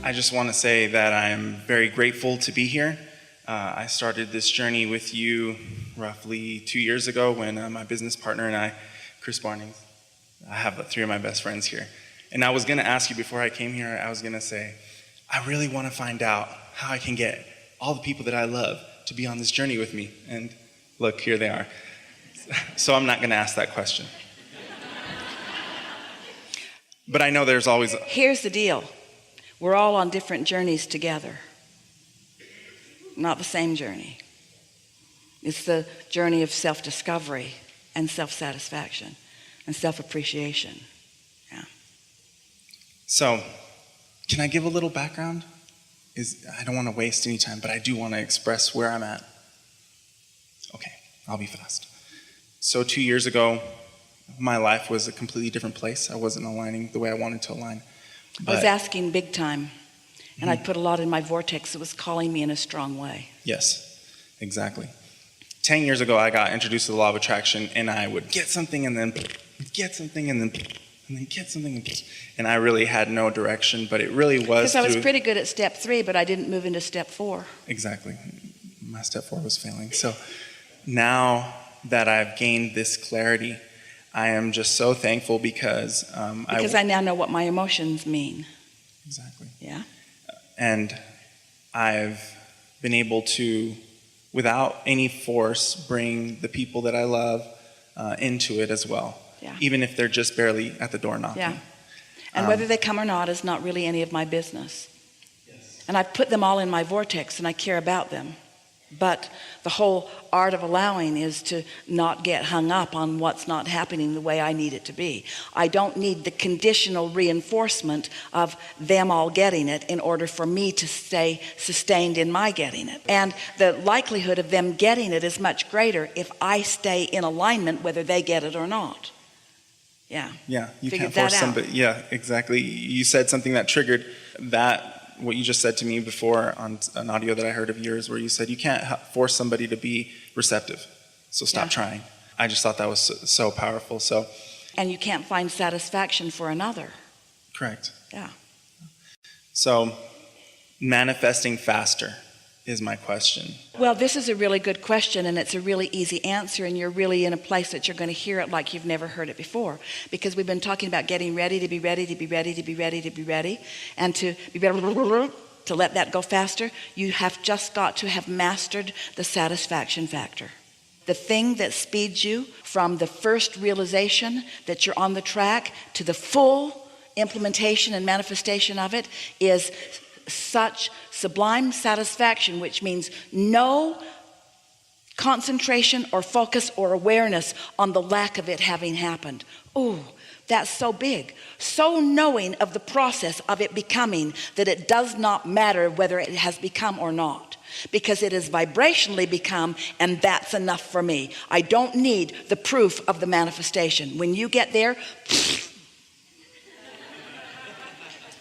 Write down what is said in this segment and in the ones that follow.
I just want to say that I am very grateful to be here. I started this journey with you roughly 2 years ago when my business partner and I, Chris Barnings, I have 3 of my best friends here. And I was going to ask you before I came here, I was going to say, I really want to find out how I can get all the people that I love to be on this journey with me. And look, here they are. So I'm not going to ask that question. But I know there's always... Here's the deal. We're all on different journeys together. Not the same journey. It's the journey of self-discovery and self-satisfaction and self-appreciation. Yeah. So, can I give a little background? I don't want to waste any time, but I do want to express where I'm at. Okay, I'll be fast. So 2 years ago, my life was a completely different place. I wasn't aligning the way I wanted to align. I was asking big time, and I'd put a lot in my vortex that was calling me in a strong way. Yes, exactly. 10 years ago, I got introduced to the law of attraction, and I would get something and then get something and then get something. And I really had no direction, but it really was because I was pretty good at step 3, but I didn't move into step 4. Exactly. My step 4 was failing. So now that I've gained this clarity, I am just so thankful because... I now know what my emotions mean. Exactly. Yeah. And I've been able to, without any force, bring the people that I love into it as well. Yeah. Even if they're just barely at the door knocking. Yeah. And whether they come or not is not really any of my business. Yes. And I put them all in my vortex and I care about them. But the whole art of allowing is to not get hung up on what's not happening the way I need it to be. I don't need the conditional reinforcement of them all getting it in order for me to stay sustained in my getting it. And the likelihood of them getting it is much greater if I stay in alignment whether they get it or not. Yeah. Yeah, you Figured can't force that out. somebody. Yeah, exactly. You said something that triggered that. What you just said to me before on an audio that I heard of yours, where you said you can't force somebody to be receptive, so stop trying. I just thought that was so powerful. So, and you can't find satisfaction for another. Correct. Yeah. So, manifesting faster is my question. Well, this is a really good question, and it's a really easy answer, and you're really in a place that you're going to hear it like you've never heard it before, because we've been talking about getting ready to be ready to be ready to be ready to be ready, and to be ready to let that go faster. You have just got to have mastered the satisfaction factor. The thing that speeds you from the first realization that you're on the track to the full implementation and manifestation of it is such sublime satisfaction, which means no concentration or focus or awareness on the lack of it having happened. Ooh, that's so big. So knowing of the process of it becoming that it does not matter whether it has become or not, because it has vibrationally become, and that's enough for me. I don't need the proof of the manifestation. When you get there,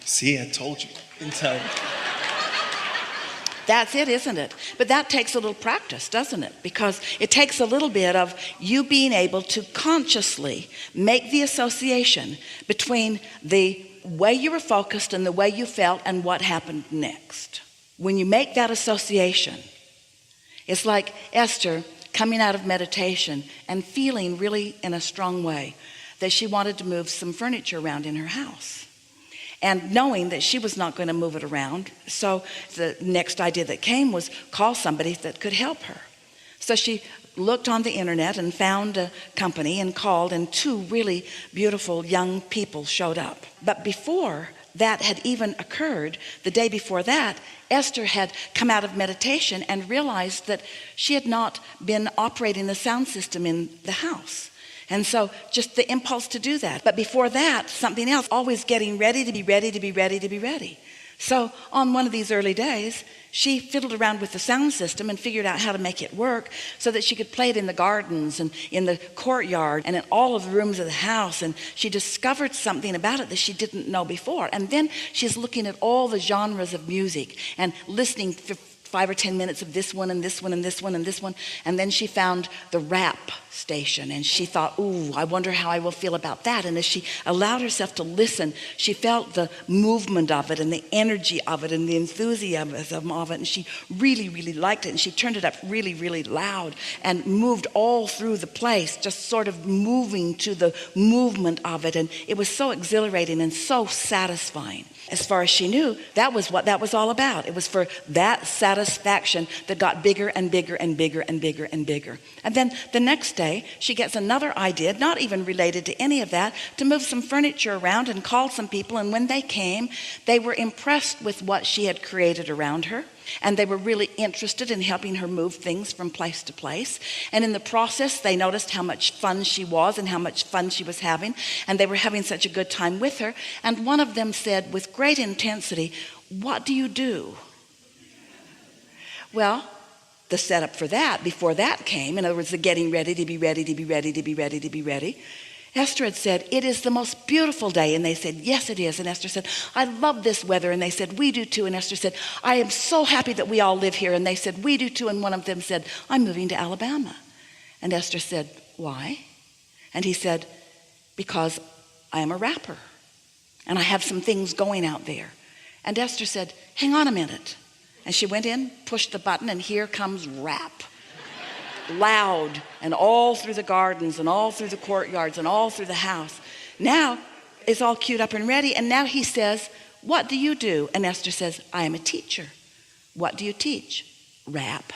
See, I told you. That's it, isn't it? But that takes a little practice, doesn't it? Because it takes a little bit of you being able to consciously make the association between the way you were focused and the way you felt and what happened next. When you make that association, it's like Esther coming out of meditation and feeling really in a strong way that she wanted to move some furniture around in her house. And knowing that she was not going to move it around, so the next idea that came was call somebody that could help her. So she looked on the internet and found a company and called, and 2 really beautiful young people showed up. But before that had even occurred, the day before that, Esther had come out of meditation and realized that she had not been operating the sound system in the house. And so just the impulse to do that. But before that, something else, always getting ready to be ready to be ready to be ready. So on one of these early days, she fiddled around with the sound system and figured out how to make it work so that she could play it in the gardens and in the courtyard and in all of the rooms of the house. And she discovered something about it that she didn't know before. And then she's looking at all the genres of music and listening 5 or 10 minutes of this one and this one and this one and this one. And then she found the rap station and she thought, ooh, I wonder how I will feel about that. And as she allowed herself to listen, she felt the movement of it and the energy of it and the enthusiasm of it. And she really, really liked it. And she turned it up really, really loud and moved all through the place, just sort of moving to the movement of it. And it was so exhilarating and so satisfying. As far as she knew, that was what that was all about. It was for that satisfaction that got bigger and bigger and bigger and bigger and bigger. And then the next day, she gets another idea, not even related to any of that, to move some furniture around and call some people. And when they came, they were impressed with what she had created around her. And they were really interested in helping her move things from place to place. And in the process, they noticed how much fun she was and how much fun she was having. And they were having such a good time with her. And one of them said with great intensity, "What do you do?" Well, the setup for that, before that came, in other words, the getting ready to be ready, to be ready, to be ready, to be ready, Esther had said, "It is the most beautiful day." And they said, "Yes, it is." And Esther said, "I love this weather." And they said, "We do too." And Esther said, "I am so happy that we all live here." And they said, "We do too." And one of them said, "I'm moving to Alabama." And Esther said, "Why?" And he said, "Because I am a rapper and I have some things going out there." And Esther said, "Hang on a minute." And she went in, pushed the button, and here comes rap. Loud, and all through the gardens and all through the courtyards and all through the house. Now it's all queued up and ready. And now he says, "What do you do?" And Esther says, "I am a teacher." "What do you teach?" "Rap."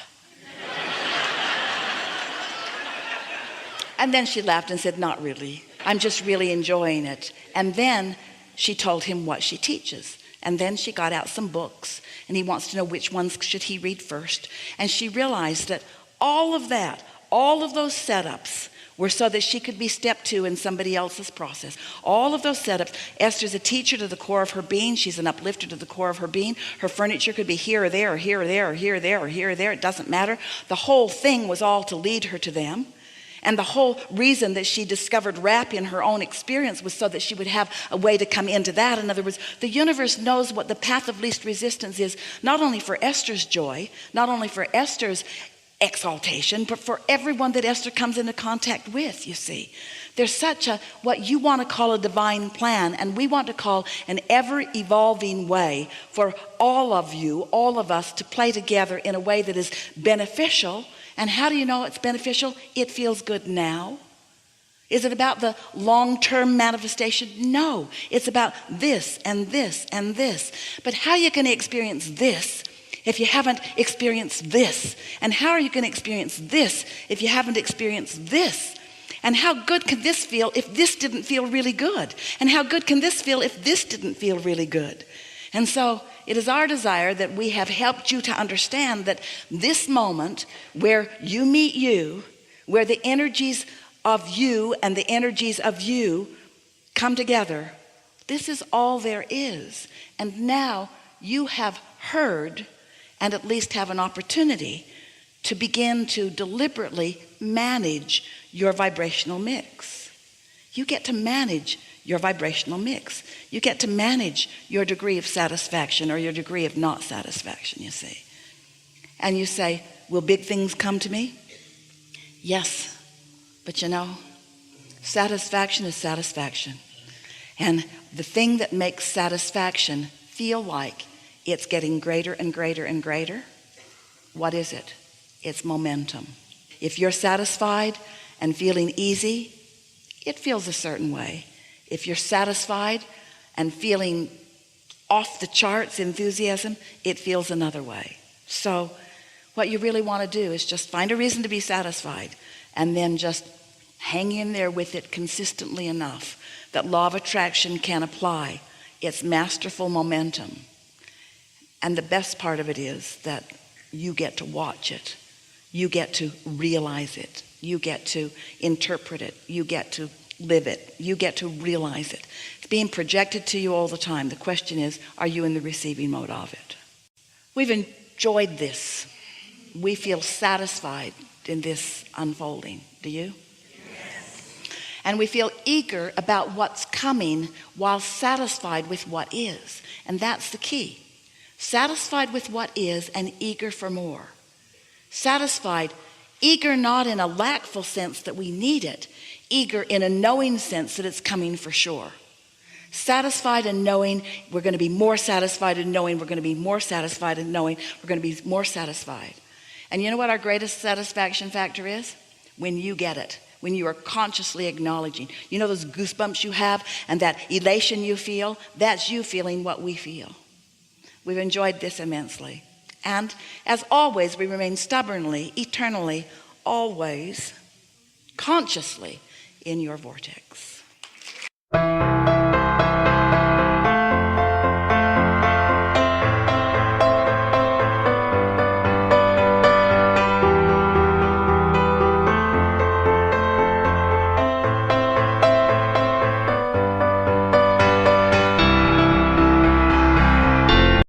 And then she laughed and said, "Not really. I'm just really enjoying it." And then she told him what she teaches. And then she got out some books, and he wants to know which ones should he read first. And she realized that all of that, all of those setups were so that she could be step 2 in somebody else's process. All of those setups. Esther's a teacher to the core of her being. She's an uplifter to the core of her being. Her furniture could be here or there or here or there or here or there or here or there. It doesn't matter. The whole thing was all to lead her to them. And the whole reason that she discovered rap in her own experience was so that she would have a way to come into that. In other words, the universe knows what the path of least resistance is, not only for Esther's joy, not only for Esther's exaltation, but for everyone that Esther comes into contact with. You see, there's such a, what you want to call a divine plan, and we want to call an ever evolving way for all of you, all of us, to play together in a way that is beneficial. And how do you know it's beneficial? It feels good now. Is it about the long-term manifestation? No, it's about this and this and this. But how are you going to experience this if you haven't experienced this? And how are you going to experience this if you haven't experienced this? And how good can this feel if this didn't feel really good? And how good can this feel if this didn't feel really good? And so it is our desire that we have helped you to understand that this moment where you meet you, where the energies of you and the energies of you come together, this is all there is. And now you have heard and at least have an opportunity to begin to deliberately manage your vibrational mix. You get to manage your vibrational mix. You get to manage your degree of satisfaction or your degree of not satisfaction, you see. And you say, "Will big things come to me?" Yes, but you know, satisfaction is satisfaction. And the thing that makes satisfaction feel like it's getting greater and greater and greater, what is it? It's momentum. If you're satisfied and feeling easy, it feels a certain way. If you're satisfied and feeling off the charts enthusiasm, it feels another way. So what you really want to do is just find a reason to be satisfied and then just hang in there with it consistently enough that law of attraction can apply its masterful momentum. And the best part of it is that you get to watch it. You get to realize it. You get to interpret it. You get to live it. You get to realize it. It's being projected to you all the time. The question is, are you in the receiving mode of it? We've enjoyed this. We feel satisfied in this unfolding. Do you? Yes. And we feel eager about what's coming while satisfied with what is. And that's the key. satisfied with what is and eager for more. Satisfied, eager not in a lackful sense that we need it, eager in a knowing sense that it's coming for sure. Satisfied and knowing we're going to be more satisfied, and knowing we're going to be more satisfied, and knowing we're going to be more satisfied. And you know what our greatest satisfaction factor is? When you get it, when you are consciously acknowledging. You know those goosebumps you have and that elation you feel? That's you feeling what we feel. We've enjoyed this immensely. And as always, we remain stubbornly, eternally, always, consciously in your vortex.